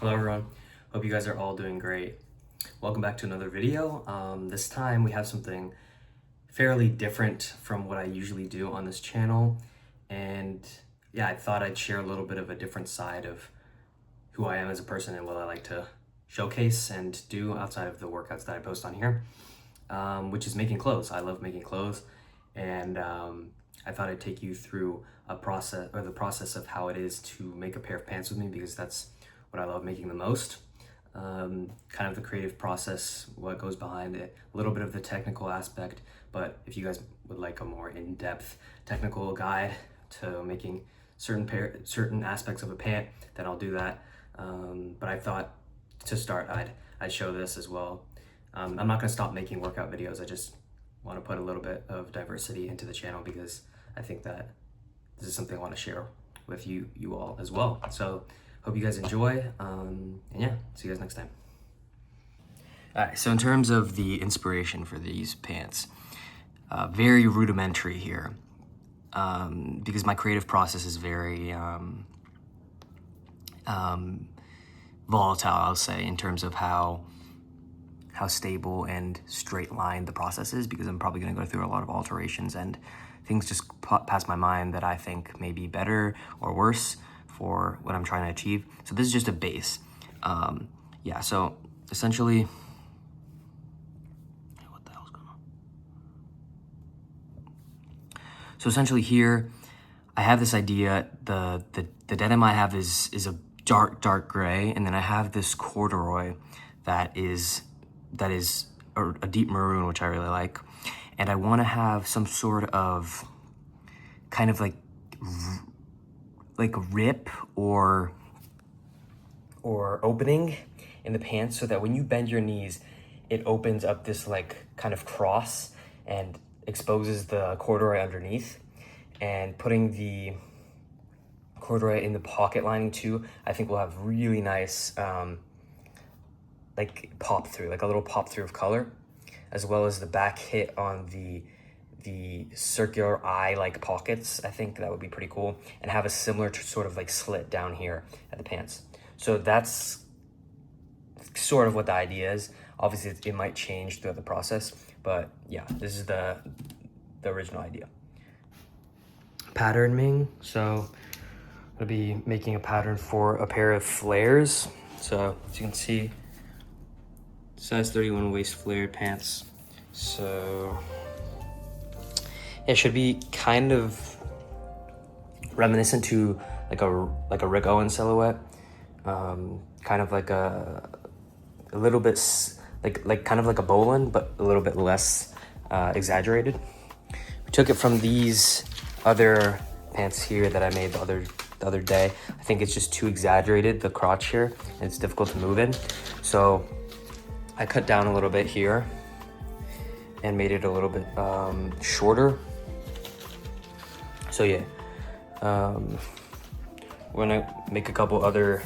Hello everyone, hope you guys are all doing great. Welcome back to another video. This time we have something fairly different from what I usually do on this channel, and yeah, I thought I'd share a little bit of a different side of who I am as a person and what I like to showcase and do outside of the workouts that I post on here, which is making clothes. I love making clothes, and I thought I'd take you through the process of how it is to make a pair of pants with me, because that's what I love making the most. Kind of the creative process, what goes behind it, a little bit of the technical aspect, but if you guys would like a more in-depth technical guide to making certain aspects of a pant, then I'll do that. But I thought to start, I'd show this as well. I'm not gonna stop making workout videos. I just want to put a little bit of diversity into the channel because I think that this is something I want to share with you all as well. So hope you guys enjoy, and yeah, see you guys next time. All right, so in terms of the inspiration for these pants, very rudimentary here, because my creative process is very volatile, I'll say, in terms of how stable and straight line the process is, because I'm probably gonna go through a lot of alterations and things just pass my mind that I think may be better or worse for what I'm trying to achieve. So this is just a base. Yeah, so essentially, what the hell's going on? So essentially here, I have this idea, the denim I have is a dark gray, and then I have this corduroy that is a deep maroon, which I really like. And I want to have some sort of kind of like a rip or opening in the pants, so that when you bend your knees, it opens up this like kind of cross and exposes the corduroy underneath. And putting the corduroy in the pocket lining too, I think will have really nice like pop through, like a little pop through of color, as well as the back hit on the circular eye like pockets. I think that would be pretty cool, and have a similar sort of like slit down here at the pants. So that's sort of what the idea is. Obviously it might change throughout the process, but yeah, this is the original idea. Patterning, so I'll be making a pattern for a pair of flares. So as you can see, size 31 waist flared pants. So it should be kind of reminiscent to like a Rick Owens silhouette, kind of like a little bit like kind of like a Bolin, but a little bit less exaggerated. We took it from these other pants here that I made the other day. I think it's just too exaggerated, the crotch here, and it's difficult to move in. So I cut down a little bit here and made it a little bit shorter. So yeah, we're gonna make a couple other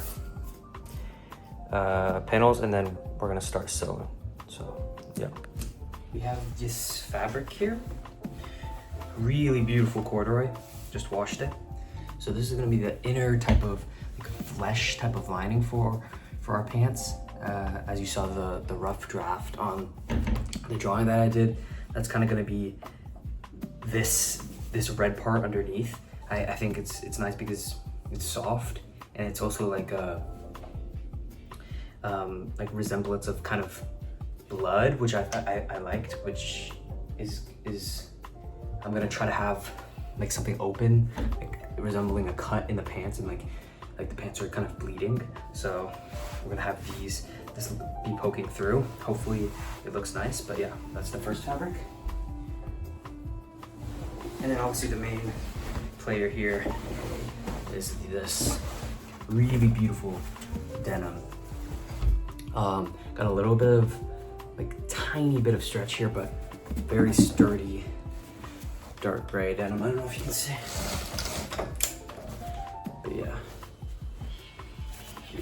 panels, and then we're gonna start sewing. So yeah, we have this fabric here, really beautiful corduroy, just washed it. So this is gonna be the inner type of like flesh type of lining for our pants. As you saw the rough draft on the drawing that I did, that's kind of gonna be this red part underneath. I think it's nice because it's soft, and it's also like a like resemblance of kind of blood, which I liked, which is I'm gonna try to have like something open, like resembling a cut in the pants, and like the pants are kind of bleeding. So we're gonna have this be poking through. Hopefully it looks nice, but yeah, that's the first fabric. And then obviously the main player here is this really beautiful denim. Got a little bit of like tiny bit of stretch here, but very sturdy dark gray denim. I don't know if you can see, but yeah,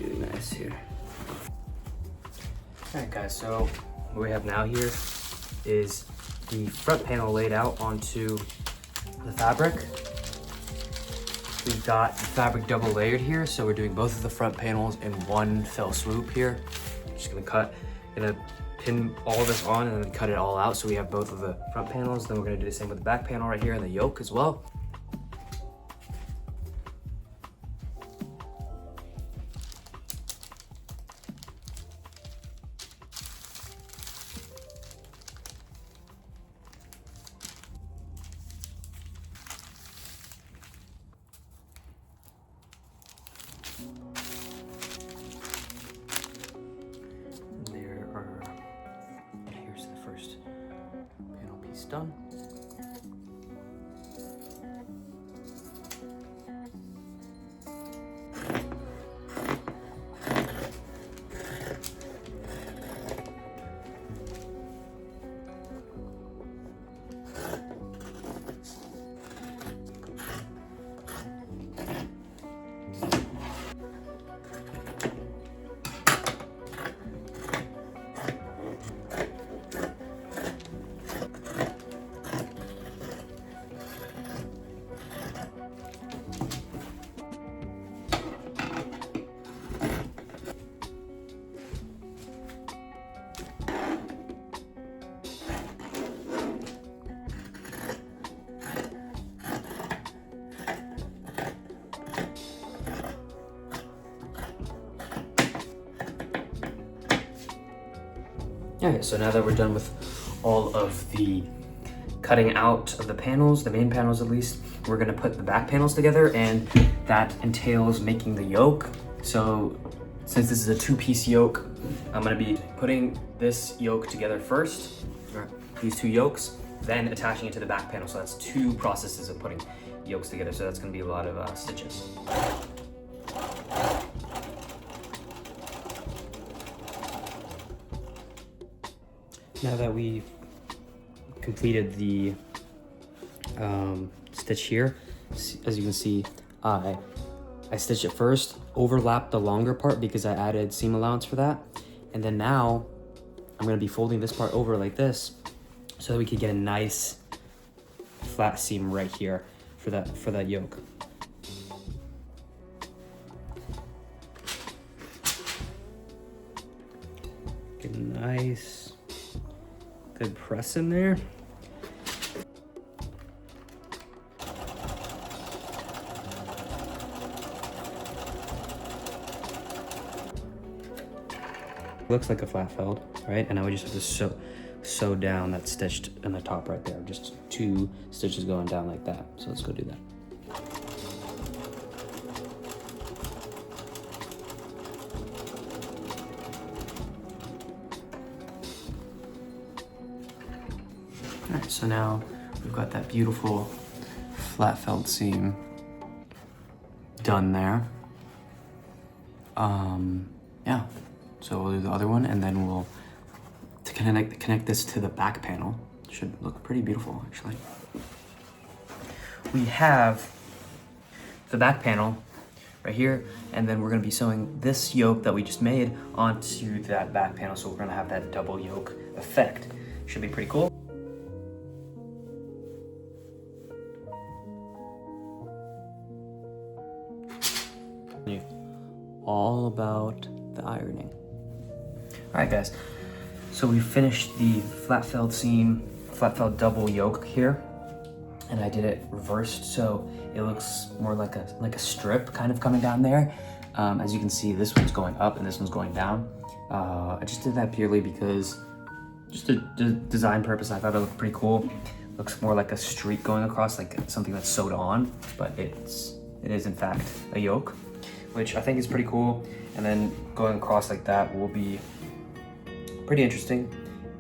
really nice here. All right guys, so what we have now here is the front panel laid out onto the fabric. We've got the fabric double layered here, so we're doing both of the front panels in one fell swoop here. Just gonna pin all this on and then cut it all out so we have both of the front panels. Then we're gonna do the same with the back panel right here and the yoke as well. Here's the first panel piece done. Okay, so now that we're done with all of the cutting out of the panels, the main panels at least, we're gonna put the back panels together, and that entails making the yoke. So since this is a two-piece yoke, I'm gonna be putting this yoke together first, these two yokes, then attaching it to the back panel. So that's two processes of putting yokes together. So that's gonna be a lot of stitches. Now that we've completed the stitch here, as you can see, I stitched it first, overlapped the longer part because I added seam allowance for that, and then now I'm going to be folding this part over like this so that we can get a nice flat seam right here for that yoke. Get a nice good press in there. Looks like a flat felled, right? And now we just have to sew down that stitched in the top right there. Just two stitches going down like that. So let's go do that. All right, so now we've got that beautiful flat felt seam done there. Yeah, so we'll do the other one, and then we'll connect this to the back panel. Should look pretty beautiful, actually. We have the back panel right here, and then we're gonna be sewing this yoke that we just made onto that back panel, so we're gonna have that double yoke effect. Should be pretty cool. All about the ironing. All right, guys. So we finished the flat felled seam, flat felled double yoke here, and I did it reversed, so it looks more like a strip kind of coming down there. As you can see, this one's going up and this one's going down. I just did that purely because, just a design purpose. I thought it looked pretty cool. Looks more like a streak going across, like something that's sewed on, but it is in fact a yoke, which I think is pretty cool. And then going across like that will be pretty interesting.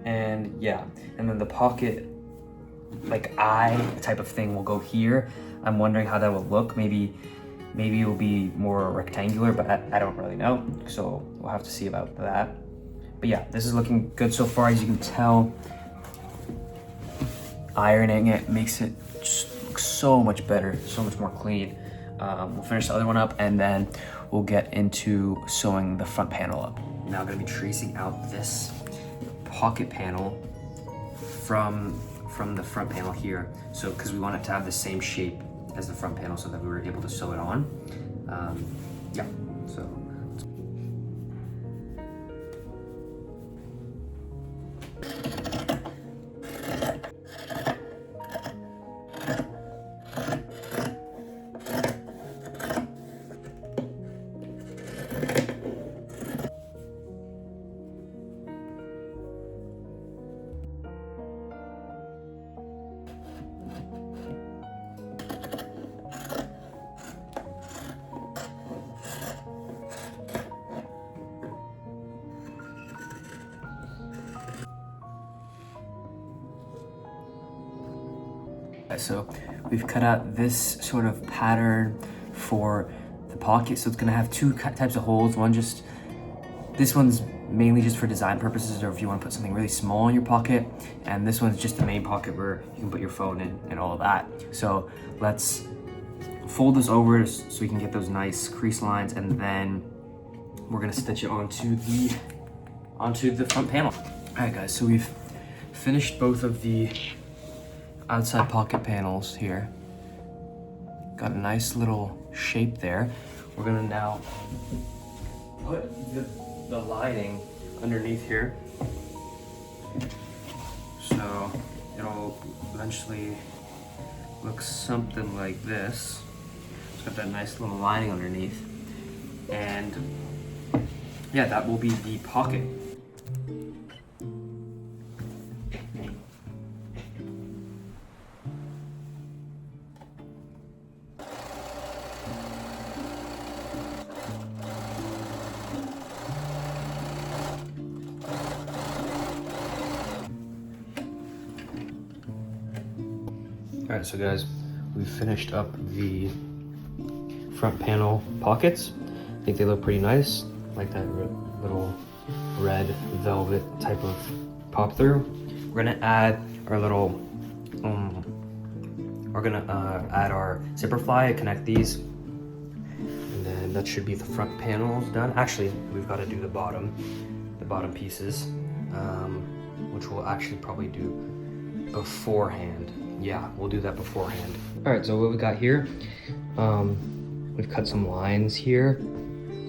And yeah, and then the pocket, like eye type of thing will go here. I'm wondering how that will look. Maybe it will be more rectangular, but I don't really know. So we'll have to see about that. But yeah, this is looking good so far. As you can tell, ironing it makes it just look so much better, so much more clean. We'll finish the other one up, and then we'll get into sewing the front panel up. Now I'm gonna be tracing out this pocket panel from the front panel here. So, because we want it to have the same shape as the front panel so that we were able to sew it on. Yeah, so. So we've cut out this sort of pattern for the pocket. So it's gonna have two types of holes. This one's mainly just for design purposes, or if you want to put something really small in your pocket. And this one's just the main pocket where you can put your phone in and all of that. So let's fold this over so we can get those nice crease lines, and then we're gonna stitch it onto the front panel. All right guys, so we've finished both of the outside pocket panels here. Got a nice little shape there. We're gonna now put the lining underneath here. So it'll eventually look something like this. It's got that nice little lining underneath. And yeah, that will be the pocket. All right, so guys, we've finished up the front panel pockets. I think they look pretty nice, like that little red velvet type of pop through. We're gonna add our little, add our zipper fly, connect these, and then that should be the front panels done. Actually, we've got to do the bottom pieces, which we'll actually probably do beforehand. Yeah, we'll do that beforehand. All right, so what we got here, we've cut some lines here.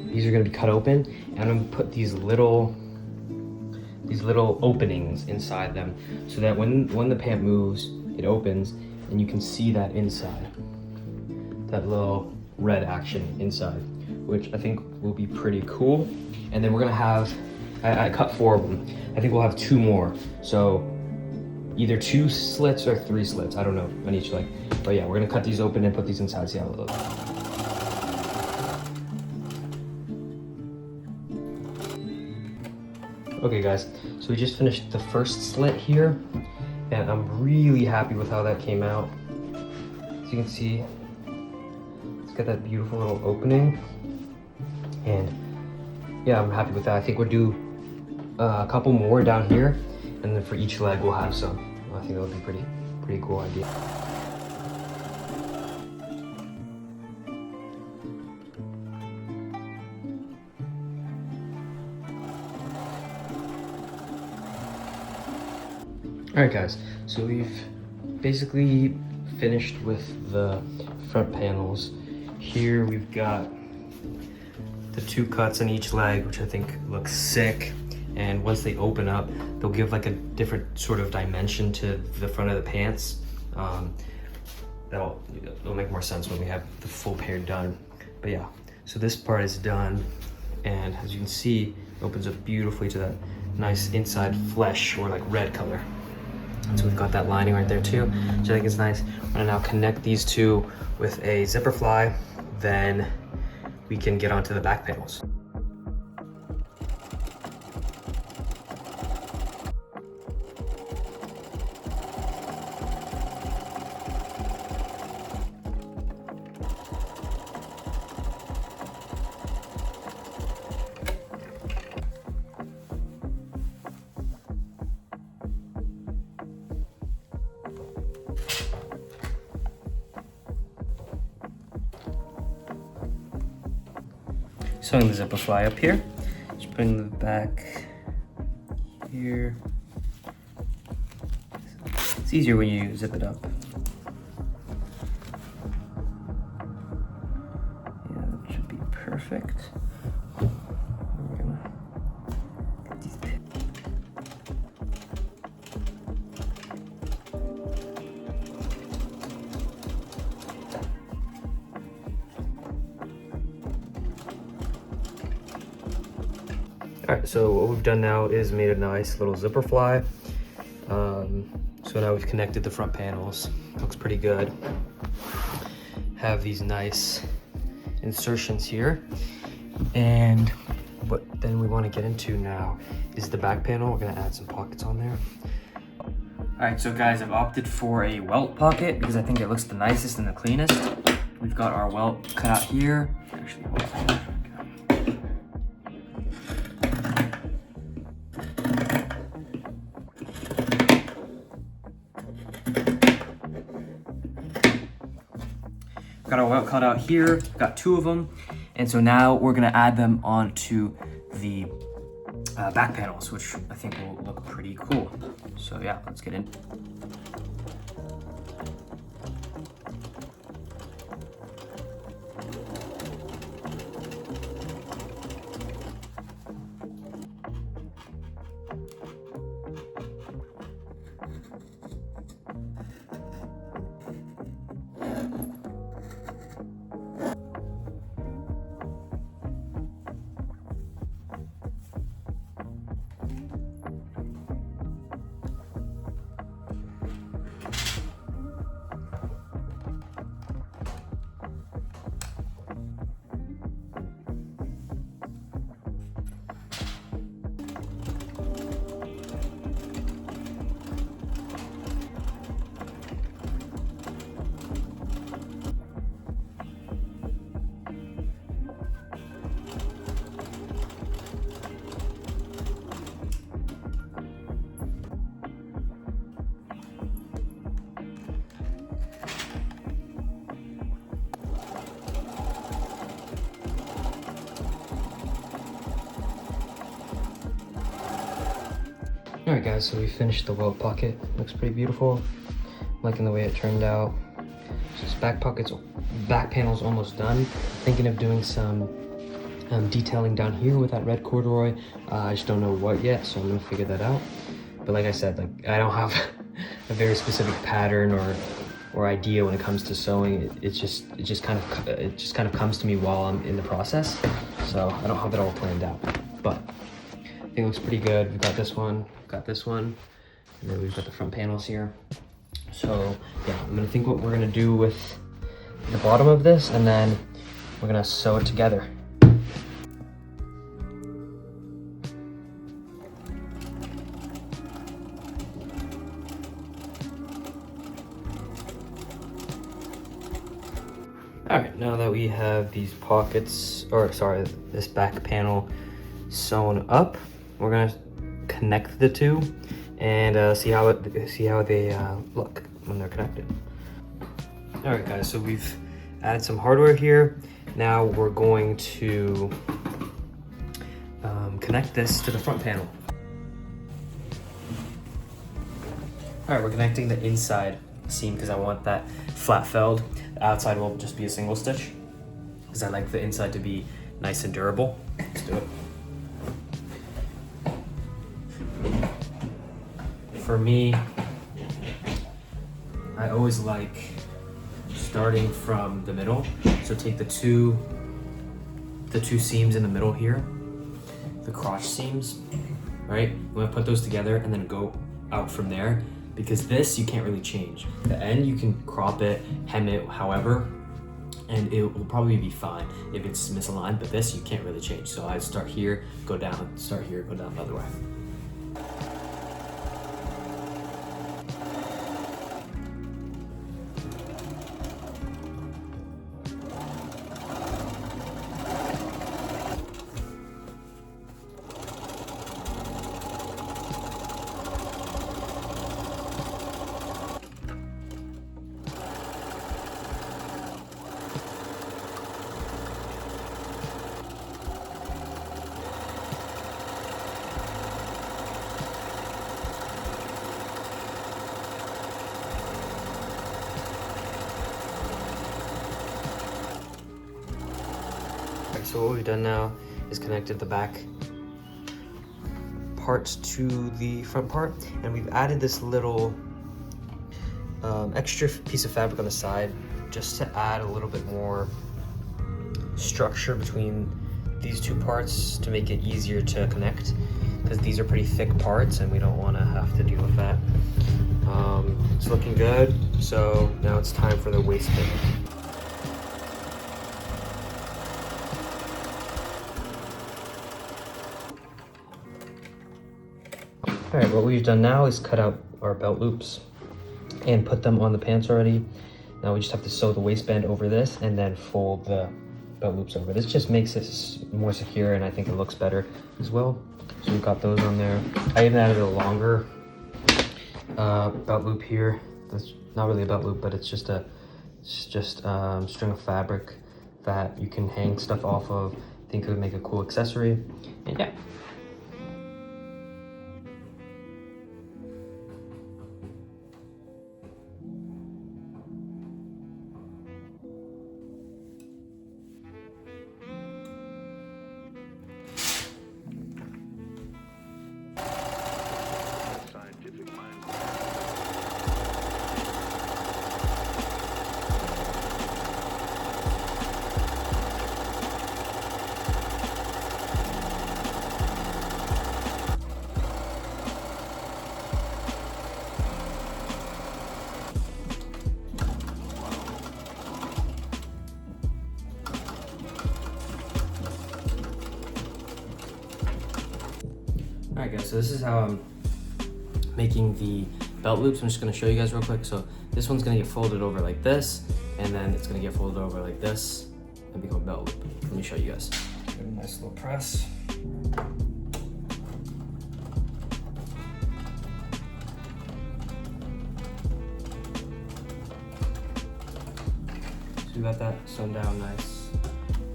These are gonna be cut open, and I'm gonna put these little openings inside them so that when the pant moves, it opens and you can see that inside, that little red action inside, which I think will be pretty cool. And then we're gonna have, I cut 4 of them. I think we'll have 2 more. So either 2 slits or 3 slits, I don't know, on each leg. But yeah, we're gonna cut these open and put these inside, see how it looks. Okay guys, so we just finished the first slit here, and I'm really happy with how that came out. As you can see, it's got that beautiful little opening, and yeah, I'm happy with that. I think we'll do a couple more down here, and then for each leg we'll have some. I think that would be pretty cool idea. All right guys, so we've basically finished with the front panels. Here we've got the 2 cuts on each leg, which I think looks sick. And once they open up, they'll give like a different sort of dimension to the front of the pants. It'll make more sense when we have the full pair done. But yeah, so this part is done. And as you can see, it opens up beautifully to that nice inside flesh or like red color. So we've got that lining right there too, which I think is nice. I'm gonna now connect these 2 with a zipper fly, then we can get onto the back panels. Sewing the zipper fly up here, just putting the back here. It's easier when you zip it up. All right, so what we've done now is made a nice little zipper fly. So now we've connected the front panels. Looks pretty good. Have these nice insertions here. And what then we want to get into now is the back panel. We're gonna add some pockets on there. All right, so guys, I've opted for a welt pocket because I think it looks the nicest and the cleanest. We've got our welt cut out here. Actually, hold on. Got our welt cut out here, got 2 of them. And so now we're gonna add them onto the back panels, which I think will look pretty cool. So yeah, let's get in. All right guys, so we finished the welt pocket. Looks pretty beautiful. I'm liking the way it turned out. So this back panel's almost done. Thinking of doing some detailing down here with that red corduroy. I just don't know what yet, so I'm gonna figure that out. But like I said, like I don't have a very specific pattern or idea when it comes to sewing. It just kind of comes to me while I'm in the process. So I don't have it all planned out, but I think it looks pretty good. We've got this one, and then we've got the front panels here. So yeah, I'm gonna think what we're gonna do with the bottom of this, and then we're gonna sew it together. All right, now that we have these pockets, or sorry, this back panel sewn up, we're gonna connect the two and see how they look when they're connected. All right, guys, so we've added some hardware here. Now we're going to connect this to the front panel. All right, we're connecting the inside seam because I want that flat felled. The outside will just be a single stitch because I like the inside to be nice and durable. Let's do it. For me, I always like starting from the middle. So take the two seams in the middle here, the crotch seams, right? I'm gonna put those together and then go out from there, because this you can't really change. The end you can crop it, hem it, however, and it will probably be fine if it's misaligned, but this you can't really change. So I start here, go down, start here, go down the other way. So what we've done now is connected the back parts to the front part, and we've added this little extra piece of fabric on the side just to add a little bit more structure between these two parts to make it easier to connect, because these are pretty thick parts and we don't want to have to deal with that. It's looking good, so now it's time for the waistband. All right, what we've done now is cut out our belt loops and put them on the pants already. Now we just have to sew the waistband over this and then fold the belt loops over. This just makes it more secure, and I think it looks better as well. So we've got those on there. I even added a longer belt loop here. That's not really a belt loop, but it's just a string of fabric that you can hang stuff off of. I think it would make a cool accessory. And yeah. Alright guys, so this is how I'm making the belt loops. I'm just going to show you guys real quick. So this one's going to get folded over like this, and then it's going to get folded over like this and become a belt loop. Let me show you guys. Give it a nice little press. So we got that sewn down nice.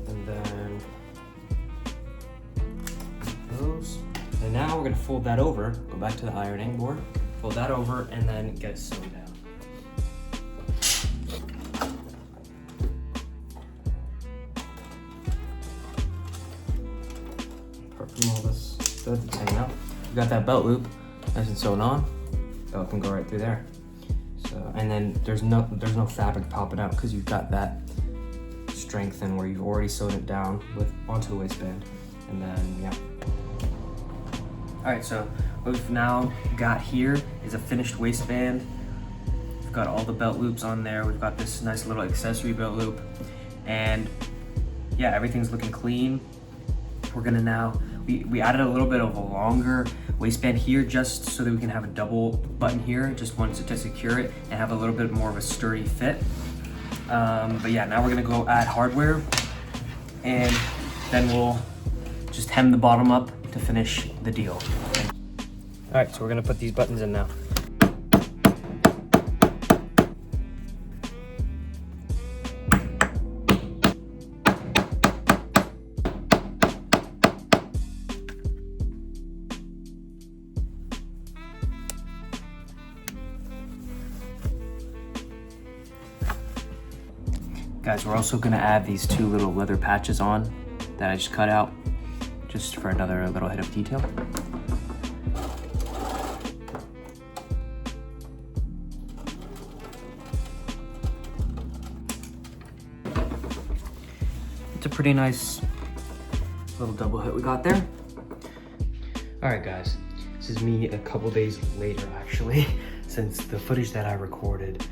And then those. And now we're gonna fold that over, go back to the ironing board, fold that over, and then get it sewn down. Apart from all this stuff that's hanging out, we got that belt loop nice and sewn on. Belt can go right through there. So, and then there's no fabric popping out because you've got that strengthen where you've already sewed it down onto the waistband, and then yeah. All right, so what we've now got here is a finished waistband. We've got all the belt loops on there. We've got this nice little accessory belt loop, and yeah, everything's looking clean. We're gonna now, we added a little bit of a longer waistband here just so that we can have a double button here, just once to secure it and have a little bit more of a sturdy fit. But yeah, now we're gonna go add hardware, and then we'll just hem the bottom up to finish the deal. All right, so we're gonna put these buttons in now. Guys, we're also gonna add these two little leather patches on that I just cut out, just for another little hit of detail. It's a pretty nice little double hit we got there. All right guys, this is me a couple days later actually, since the footage that I recorded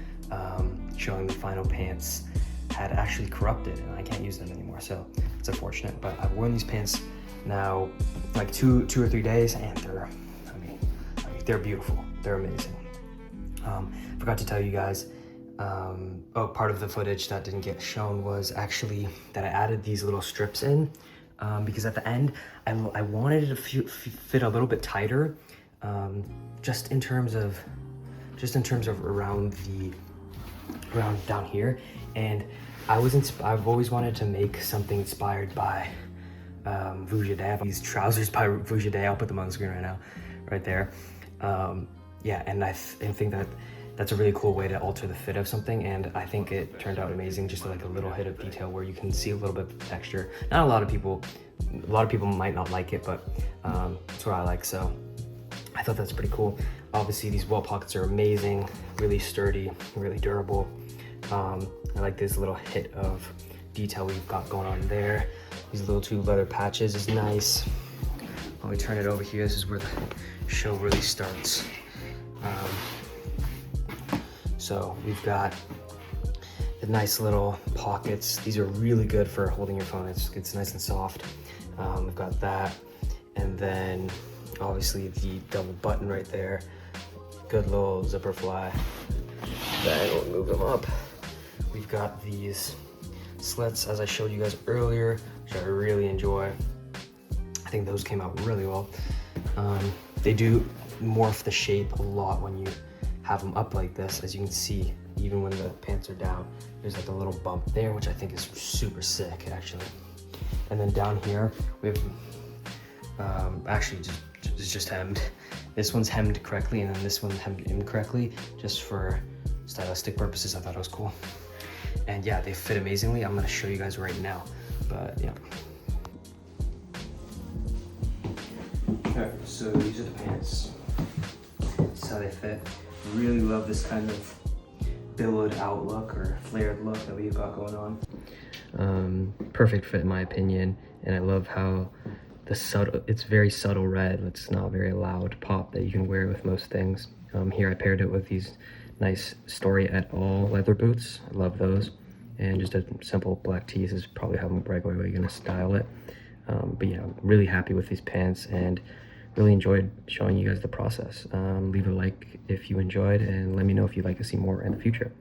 showing the final pants had actually corrupted and I can't use them anymore, so it's unfortunate. But I've worn these pants now like two or 3 days, and they're beautiful. They're amazing. Forgot to tell you guys, part of the footage that didn't get shown was actually that I added these little strips in because at the end I wanted it to fit a little bit tighter, just in terms of around down here. And I've always wanted to make something inspired by Vujade. These trousers by Vujade. I'll put them on the screen right now, right there. Yeah, and I think that's a really cool way to alter the fit of something, and I think it turned out amazing. Just like a little hit of detail where you can see a little bit of texture. Not a lot of people might not like it, but it's what I like, so I thought that's pretty cool. Obviously, these welt pockets are amazing, really sturdy, really durable. I like this little hit of detail we've got going on there. These little two leather patches is nice. When we turn it over here, this is where the show really starts. So we've got the nice little pockets. These are really good for holding your phone. It's nice and soft. We've got that. And then obviously the double button right there. Good little zipper fly. Then we'll move them up. We've got these slits, as I showed you guys earlier, which I really enjoy. I think those came out really well. They do morph the shape a lot when you have them up like this. As you can see, even when the pants are down, there's like a little bump there, which I think is super sick, actually. And then down here, we have actually it's just hemmed. This one's hemmed correctly, and then this one's hemmed incorrectly, just for stylistic purposes. I thought it was cool. And yeah, they fit amazingly. I'm gonna show you guys right now, but yeah. Alright, so these are the pants. This is how they fit. Really love this kind of billowed out look or flared look that we've got going on. Perfect fit in my opinion, and I love how it's very subtle red. It's not very loud pop that you can wear with most things. Here I paired it with these nice Story et al. Leather boots. I love those. And just a simple black tees is probably how I'm regularly gonna style it. But yeah, I'm really happy with these pants and really enjoyed showing you guys the process. Leave a like if you enjoyed, and let me know if you'd like to see more in the future.